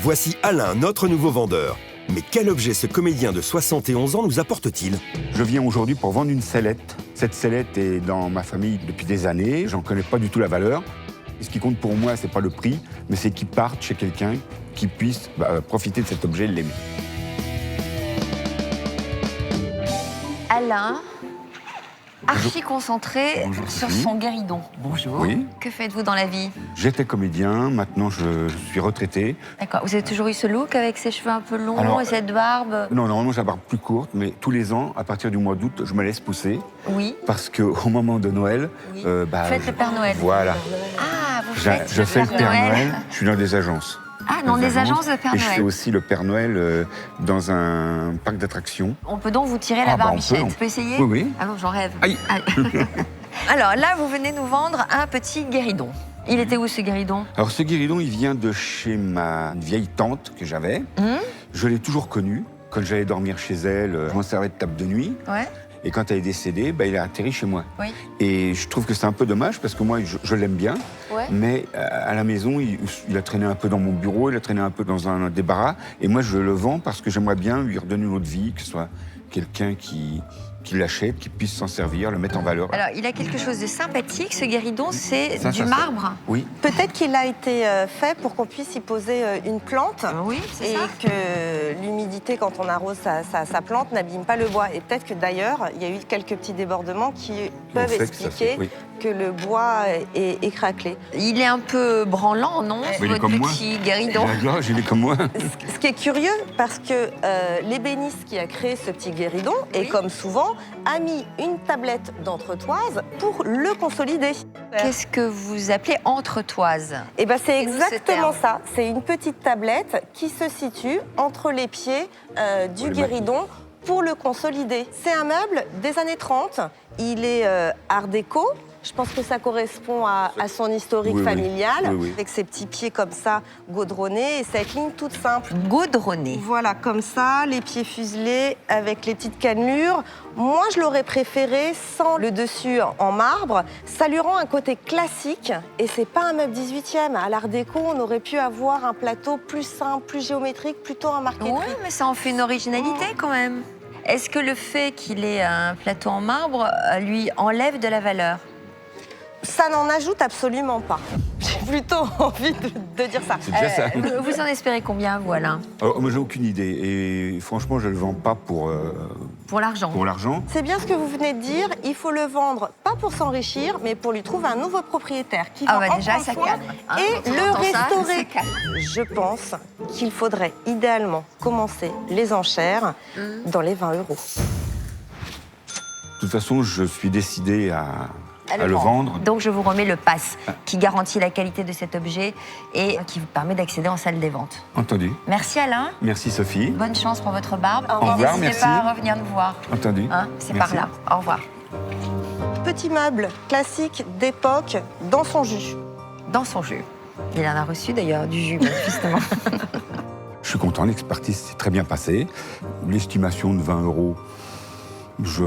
Voici Alain, notre nouveau vendeur. Mais quel objet ce comédien de 71 ans nous apporte-t-il? Je viens aujourd'hui pour vendre une sellette. Cette sellette est dans ma famille depuis des années. J'en connais pas du tout la valeur. Et ce qui compte pour moi, c'est pas le prix, mais c'est qu'il parte chez quelqu'un qui puisse profiter de cet objet et l'aimer. Alain, archi concentré sur son guéridon. Bonjour. Oui, Que faites-vous dans la vie? j'étais comédien, maintenant je suis retraité. D'accord. Vous avez toujours eu ce look avec ses cheveux un peu longs Alors, et cette barbe? Non, normalement j'ai la barbe plus courte, mais tous les ans, à partir du mois d'août, je me laisse pousser. Oui. Parce qu'au moment de Noël... Oui. Faites le Père Noël. Voilà. Ah, vous Je faites fais le Père Noël, je suis dans des agences. Ah, dans des agences de Père Et je fais Noël. aussi le Père Noël dans un parc d'attractions. On peut donc vous tirer la Ah, bah, on barbichette. peut, On peut essayer? Oui, oui. Ah non, j'en rêve. Aïe. Alors là, vous venez nous vendre un petit guéridon. Il était où ce guéridon? Alors ce guéridon, il vient de chez ma vieille tante que j'avais. Je l'ai toujours connu. Quand j'allais dormir chez elle, je m'en servais de table de nuit. Ouais. Et quand elle est décédée, il a atterri chez moi. Oui. Et je trouve que c'est un peu dommage parce que moi, je l'aime bien. Ouais. Mais à la maison, il a traîné un peu dans mon bureau, il a traîné un peu dans un débarras. Et moi, je le vends parce que j'aimerais bien lui redonner une autre vie, que ce soit quelqu'un qui l'achète, qui puisse s'en servir, le mettre en valeur. Alors, il a quelque chose de sympathique, ce guéridon, c'est du Ça. marbre. Oui. Peut-être qu'il a été fait pour qu'on puisse y poser une plante. Oui, c'est Et ça. que l'humidité, quand on arrose sa plante, n'abîme pas le bois. Et peut-être que d'ailleurs, il y a eu quelques petits débordements qui peuvent fait que ça expliquer fait- oui. que le bois est craquelé. Il est un peu branlant, non, il est votre comme moi. petit guéridon? D'accord, il est comme moi. Ce qui est curieux, parce que l'ébéniste qui a créé ce petit guéridon, et Oui. comme souvent, a mis une tablette d'entretoise pour le consolider. Qu'est-ce que vous appelez entretoise? Et ben c'est C'est où ce exactement terme? ça. C'est une petite tablette qui se situe entre les pieds du le guéridon pour le consolider. C'est un meuble des années 30. Il est art déco. Je pense que ça correspond à son historique Oui, oui. familial, Oui, oui. avec ses petits pieds comme ça, gaudronnés, et cette ligne toute simple. Gaudronné. Voilà, comme ça, les pieds fuselés, avec les petites cannelures. Moi, je l'aurais préféré sans le dessus en marbre. Ça lui rend un côté classique, et c'est pas un meuble 18e. À l'art déco, on aurait pu avoir un plateau plus simple, plus géométrique, plutôt en marqueterie. Oui, mais ça en fait une originalité quand même. Est-ce que le fait qu'il ait un plateau en marbre lui enlève de la valeur? Ça n'en ajoute absolument pas. J'ai plutôt envie de dire ça. C'est déjà ça. Vous en espérez combien, vous, Alain? Alors, moi, j'ai aucune idée. Et franchement, je ne le vends pas pour Pour l'argent. C'est bien ce que vous venez de dire. Il faut le vendre, pas pour s'enrichir, mais pour lui trouver un nouveau propriétaire qui Ah va bah en déjà, prendre ça soin calme. Hein, et quand on le entend ça, restaurer. ça calme. Je pense qu'il faudrait idéalement commencer les enchères dans les 20 euros. De toute façon, je suis décidé à le vendre. Donc je vous remets le pass qui garantit la qualité de cet objet et qui vous permet d'accéder en salle des ventes. Entendu. Merci Alain, Merci Sophie. bonne chance pour votre barbe. Au Et revoir, n'hésitez merci. pas à revenir nous voir. Entendu. Hein, c'est Merci. par là. Au revoir. Petit meuble classique d'époque dans son jus. Dans son jus. Il en a reçu d'ailleurs du jus, manifestement. Je suis content, l'expertise s'est très bien passée. L'estimation de 20 euros, je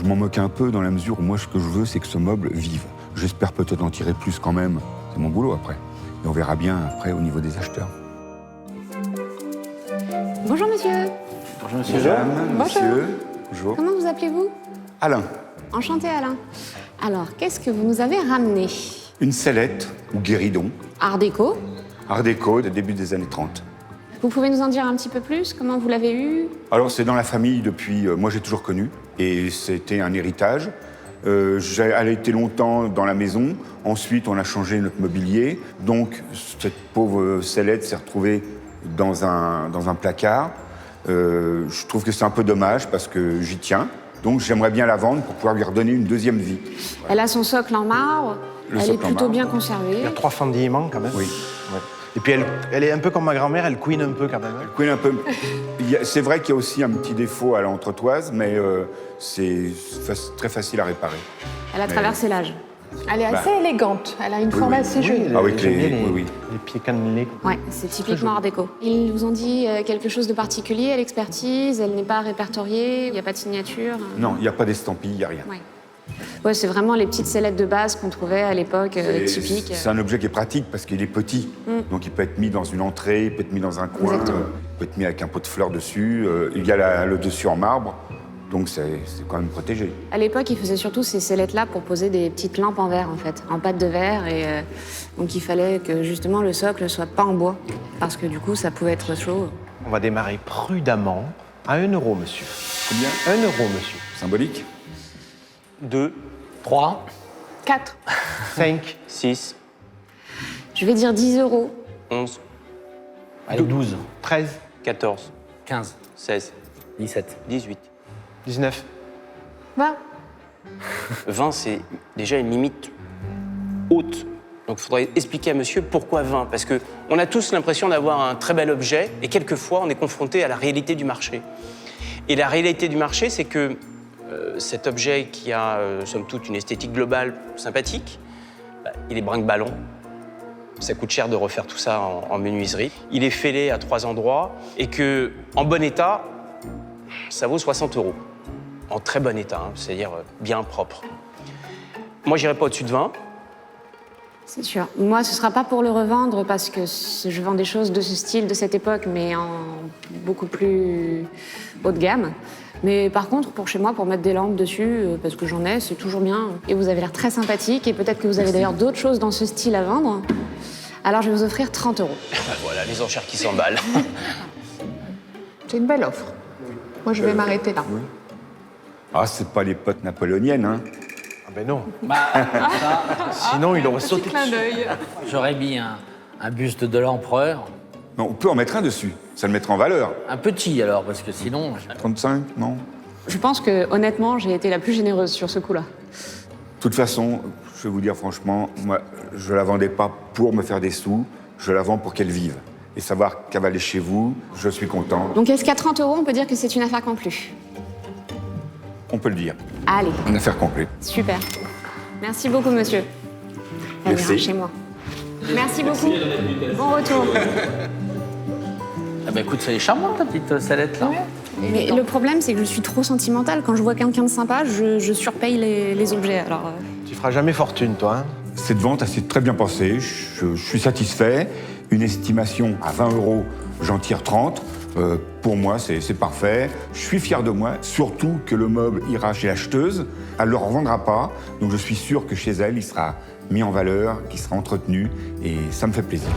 m'en moque un peu dans la mesure où moi, ce que je veux, c'est que ce meuble vive. J'espère peut-être en tirer plus quand même. C'est mon boulot après. Et on verra bien après au niveau des acheteurs. Bonjour monsieur. Bonjour monsieur. Madame, Bonjour. monsieur, bonjour. Comment vous appelez-vous? Alain, Enchanté Alain. Alors, qu'est-ce que vous nous avez ramené? une sellette ou guéridon, Art déco. art déco des débuts des années 30. Vous pouvez nous en dire un petit peu plus? Comment vous l'avez eu? Alors c'est dans la famille depuis, moi j'ai toujours connu, et c'était un héritage. Elle a été longtemps dans la maison, ensuite on a changé notre mobilier, donc cette pauvre sellette s'est retrouvée dans un placard. Je trouve que c'est un peu dommage parce que j'y tiens, donc j'aimerais bien la vendre pour pouvoir lui redonner une deuxième vie. Elle a son socle en marbre. Le Elle est socle en plutôt marbre. bien Il conservée. y a 3 fendillements quand même. Oui. Ouais. Et puis elle est un peu comme ma grand-mère, elle couine un peu quand même. Oui, un peu. C'est vrai qu'il y a aussi un petit défaut à l'entretoise, mais c'est très facile à réparer. Elle a traversé l'âge. Elle est assez élégante, elle a une forme assez jolie. Ah oui, J'aime bien oui. les pieds cannelés. Ouais, c'est typiquement art déco. Ils vous ont dit quelque chose de particulier à l'expertise? Elle n'est pas répertoriée? Il n'y a pas de signature? Non, il n'y a pas d'estampille, il n'y a rien. Ouais. Ouais, c'est vraiment les petites sellettes de base qu'on trouvait à l'époque, typiques. C'est un objet qui est pratique parce qu'il est petit. Donc il peut être mis dans une entrée, il peut être mis dans un coin, Exactement. il peut être mis avec un pot de fleurs dessus. Il y a le dessus en marbre, donc c'est quand même protégé. À l'époque, ils faisaient surtout ces sellettes-là pour poser des petites lampes en verre, en fait, en pâte de verre. Et donc il fallait que justement le socle soit pas en bois, parce que du coup, ça pouvait être chaud. On va démarrer prudemment à 1 euro, monsieur. Combien? 1 euro, monsieur. Symbolique? 2, 3, 4. 5, 6, Je vais dire 10 euros. 11, Allez, 12, 13, 14, 15, 16, 17. 18. 19. 20. 20, c'est déjà une limite haute. Donc il faudrait expliquer à monsieur pourquoi 20. Parce qu'on a tous l'impression d'avoir un très bel objet et quelquefois on est confronté à la réalité du marché. Et la réalité du marché, c'est que cet objet qui a, somme toute, une esthétique globale sympathique, il est brinque-ballon. Ça coûte cher de refaire tout ça en menuiserie. Il est fêlé à 3 endroits et que, en bon état, ça vaut 60 euros. En très bon état, hein, c'est-à-dire bien propre. Moi, j'irai pas au-dessus de 20. C'est sûr. Moi, ce sera pas pour le revendre, parce que je vends des choses de ce style, de cette époque, mais en beaucoup plus haut de gamme. Mais par contre, pour chez moi, pour mettre des lampes dessus, parce que j'en ai, c'est toujours bien. Et vous avez l'air très sympathique, et peut-être que vous avez d'ailleurs d'autres choses dans ce style à vendre. Alors, je vais vous offrir 30 euros. Voilà, les enchères qui s'emballent. C'est une belle offre. Moi, je vais m'arrêter là. Ah, c'est pas l'époque napoléonienne, hein. Ah ben non. Ça, Sinon, il aurait sauté Clin dessus. d'œil. j'aurais mis un buste de l'empereur. Mais on peut en mettre un dessus, ça le mettra en valeur. Un petit alors, parce que sinon... 35, non? Je pense que, honnêtement, j'ai été la plus généreuse sur ce coup-là. De toute façon, je vais vous dire franchement, moi, je la vendais pas pour me faire des sous, je la vends pour qu'elle vive. Et savoir qu'elle va aller chez vous, je suis content. Donc, est-ce qu'à 30 euros, on peut dire que c'est une affaire conclue? On peut le dire. Allez, Une affaire complète. super. Merci beaucoup, monsieur. Elle Merci. ira chez moi. Merci beaucoup. Bon retour. Ah bah écoute, c'est charmant ta petite salette là. Mais le problème, c'est que je suis trop sentimentale. Quand je vois quelqu'un de sympa, je surpaye les objets. Alors, Tu feras jamais fortune, toi, hein. Cette vente, elle s'est très bien passée, je suis satisfait. Une estimation à 20 euros, j'en tire 30. Pour moi, c'est parfait. Je suis fier de moi, surtout que le meuble ira chez l'acheteuse. Elle ne le revendra pas, donc je suis sûr que chez elle, il sera mis en valeur, qu'il sera entretenu, et ça me fait plaisir.